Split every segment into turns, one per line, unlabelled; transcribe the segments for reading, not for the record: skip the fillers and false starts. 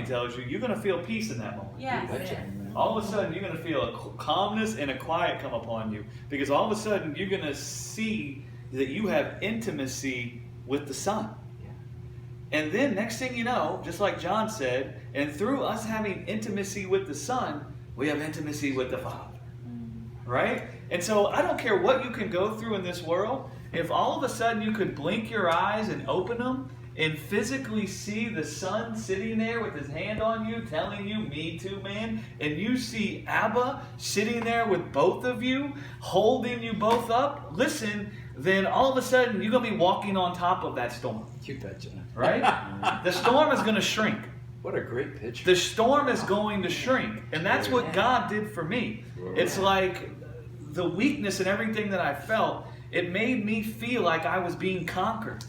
tells you, you're going to feel peace in that moment.
Yes.
All of a sudden, you're going to feel a calmness and a quiet come upon you. Because all of a sudden, you're going to see that you have intimacy with the Son. And then, next thing you know, just like John said, and through us having intimacy with the Son, we have intimacy with the Father. Right? And so, I don't care what you can go through in this world. If all of a sudden you could blink your eyes and open them and physically see the Son sitting there with his hand on you, telling you, me too, man, and you see Abba sitting there with both of you, holding you both up, listen, then all of a sudden you're going to be walking on top of that storm.
You betcha.
Right? The storm is going to shrink.
What a great picture.
The storm is going to shrink. And that's what God did for me. It's like the weakness and everything that I felt, it made me feel like I was being conquered.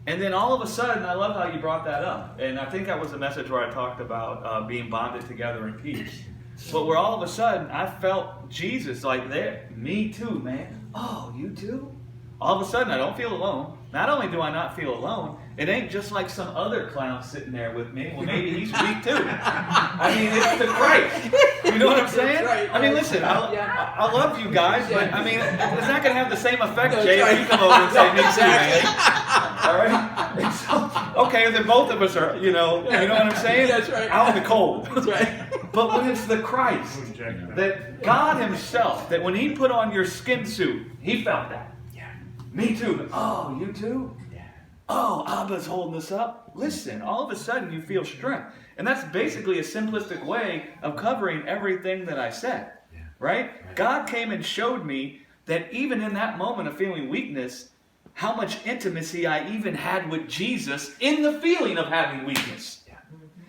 And then all of a sudden, I love how you brought that up. And I think that was the message where I talked about being bonded together in peace. But where all of a sudden, I felt Jesus like there. Me too, man. Oh, you too? All of a sudden, I don't feel alone. Not only do I not feel alone, it ain't just like some other clown sitting there with me. Well, maybe he's weak too. I mean, it's the Christ. You know what I'm saying?
Right.
I mean, listen, I love you guys, but I mean, it's not going to have the same effect, Jay, if you come over and say, me too, man. All right? And so, okay, then both of us are, you know what I'm saying?
That's right.
Out in the cold.
That's right.
But when it's the Christ, that God himself, that when he put on your skin suit, he felt that.
Yeah.
Me too. Oh, you too?
Yeah.
Oh, Abba's holding us up. Listen, all of a sudden you feel strength. And that's basically a simplistic way of covering everything that I said.
Yeah.
Right? God came and showed me that even in that moment of feeling weakness, how much intimacy I even had with Jesus in the feeling of having weakness.
Yeah.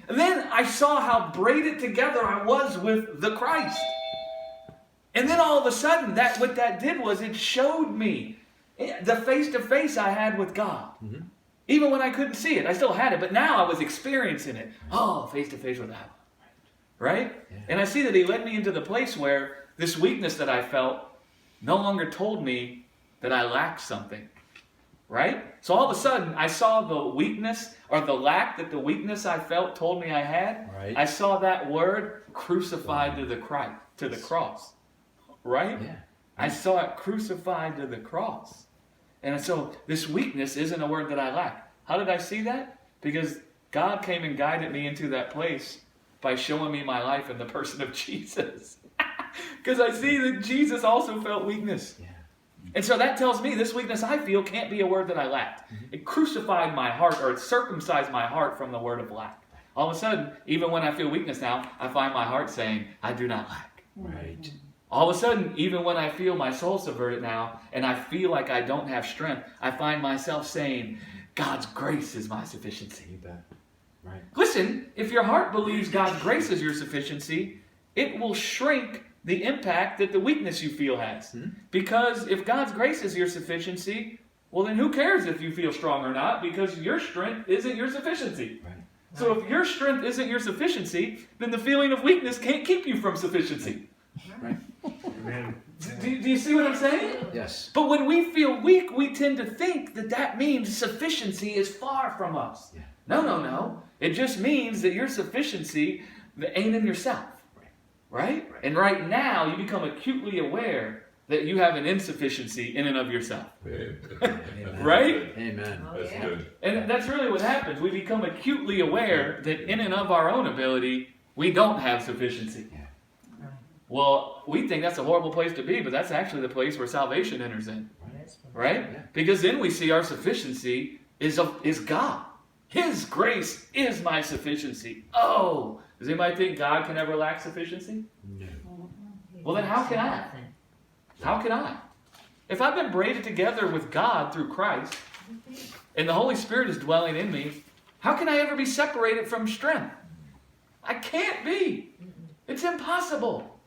And then I saw how braided together I was with the Christ. And then all of a sudden, what that did was it showed me the face-to-face I had with God.
Mm-hmm.
Even when I couldn't see it, I still had it, but now I was experiencing it. Oh, face-to-face with Abba. Right?
Yeah.
And I see that he led me into the place where this weakness that I felt no longer told me that I lacked something. Right? So all of a sudden, I saw the weakness or the lack that the weakness I felt told me I had.
Right.
I saw that word crucified to the cross. Right?
Yeah.
I saw it crucified to the cross. And so this weakness isn't a word that I lack. How did I see that? Because God came and guided me into that place by showing me my life in the person of Jesus. Because I see that Jesus also felt weakness.
Yeah.
And so that tells me this weakness I feel can't be a word that I lacked. It crucified my heart, or it circumcised my heart from the word of lack. All of a sudden, even when I feel weakness now, I find my heart saying, I do not lack.
Right.
All of a sudden, even when I feel my soul subverted now, and I feel like I don't have strength, I find myself saying, God's grace is my sufficiency.
You bet. Right.
Listen, if your heart believes God's grace is your sufficiency, it will shrink the impact that the weakness you feel has.
Mm-hmm.
Because if God's grace is your sufficiency, well then who cares if you feel strong or not? Because your strength isn't your sufficiency.
Right.
So if your strength isn't your sufficiency, then the feeling of weakness can't keep you from sufficiency.
Right.
Amen.
Do you see what I'm saying?
Yes.
But when we feel weak, we tend to think that that means sufficiency is far from us.
Yeah.
No. It just means that your sufficiency ain't in yourself. Right? And right now, you become acutely aware that you have an insufficiency in and of yourself.
Amen.
Right?
Amen.
That's good.
And that's really what happens. We become acutely aware that in and of our own ability, we don't have sufficiency.
Yeah.
Well, we think that's a horrible place to be, but that's actually the place where salvation enters in. Right?
Yeah.
Because then we see our sufficiency is God. His grace is my sufficiency. Oh, does anybody think God can ever lack sufficiency?
No.
Well, then how can I? How can I? If I've been braided together with God through Christ, and the Holy Spirit is dwelling in me, how can I ever be separated from strength? I can't be. It's impossible.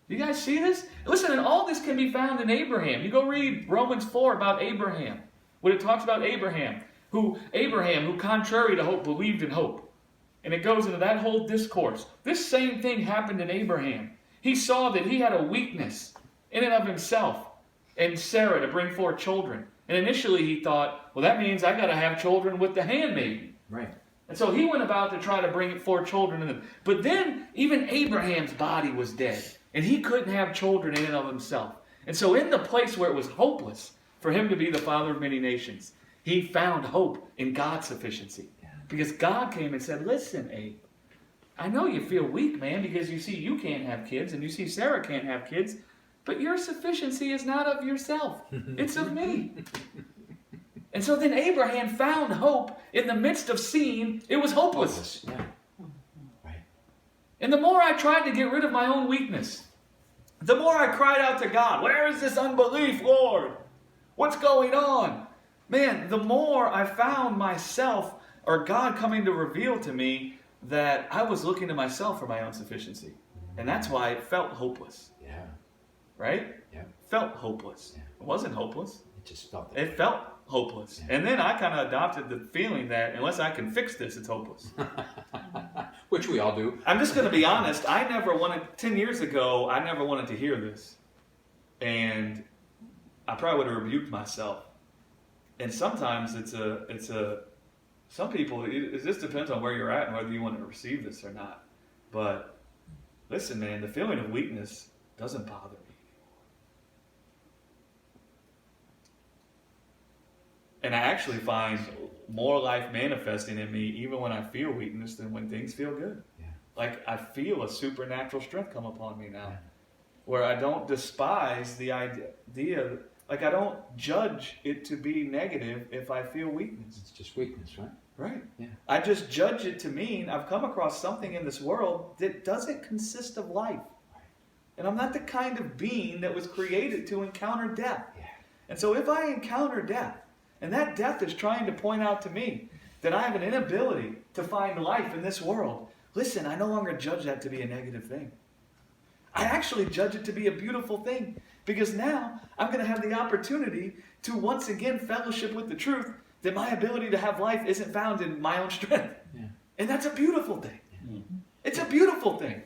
You guys see this? Listen, and all this can be found in Abraham. You go read Romans 4 about Abraham. When it talks about Abraham who contrary to hope, believed in hope. And it goes into that whole discourse. This same thing happened in Abraham. He saw that he had a weakness in and of himself and Sarah to bring forth children. And initially he thought, well, that means I got to have children with the handmaiden.
Right.
And so he went about to try to bring forth children in them. But then even Abraham's body was dead. And he couldn't have children in and of himself. And so in the place where it was hopeless for him to be the father of many nations, he found hope in God's sufficiency. Because God came and said, listen, Abe, I know you feel weak, man, because you see you can't have kids and you see Sarah can't have kids, but your sufficiency is not of yourself. It's of me. And so then Abraham found hope in the midst of seeing it was hopeless.
Yeah. Right.
And the more I tried to get rid of my own weakness, the more I cried out to God, where is this unbelief, Lord? What's going on? Man, the more I found myself or God coming to reveal to me that I was looking to myself for my own sufficiency. And that's why it felt hopeless.
Yeah.
Right?
Yeah.
Felt hopeless.
Yeah.
It wasn't hopeless.
It just felt that
It felt hopeless.
Yeah.
And then I kind of adopted the feeling that unless I can fix this, it's hopeless.
Which we all do.
I'm just going to be honest. 10 years ago, I never wanted to hear this. And I probably would have rebuked myself. And sometimes some people, it just depends on where you're at and whether you want to receive this or not. But listen, man, the feeling of weakness doesn't bother me. And I actually find more life manifesting in me even when I feel weakness than when things feel good.
Yeah.
Like I feel a supernatural strength come upon me now.
Yeah.
Where I don't despise the idea, like I don't judge it to be negative if I feel weakness.
It's just weakness, right?
Right.
Yeah.
I just judge it to mean I've come across something in this world that doesn't consist of life. And I'm not the kind of being that was created to encounter death.
Yeah.
And so if I encounter death, and that death is trying to point out to me that I have an inability to find life in this world, listen, I no longer judge that to be a negative thing. I actually judge it to be a beautiful thing, because now I'm going to have the opportunity to once again fellowship with the truth that my ability to have life isn't found in my own strength.
Yeah.
And that's a beautiful thing.
Yeah.
It's a beautiful thing.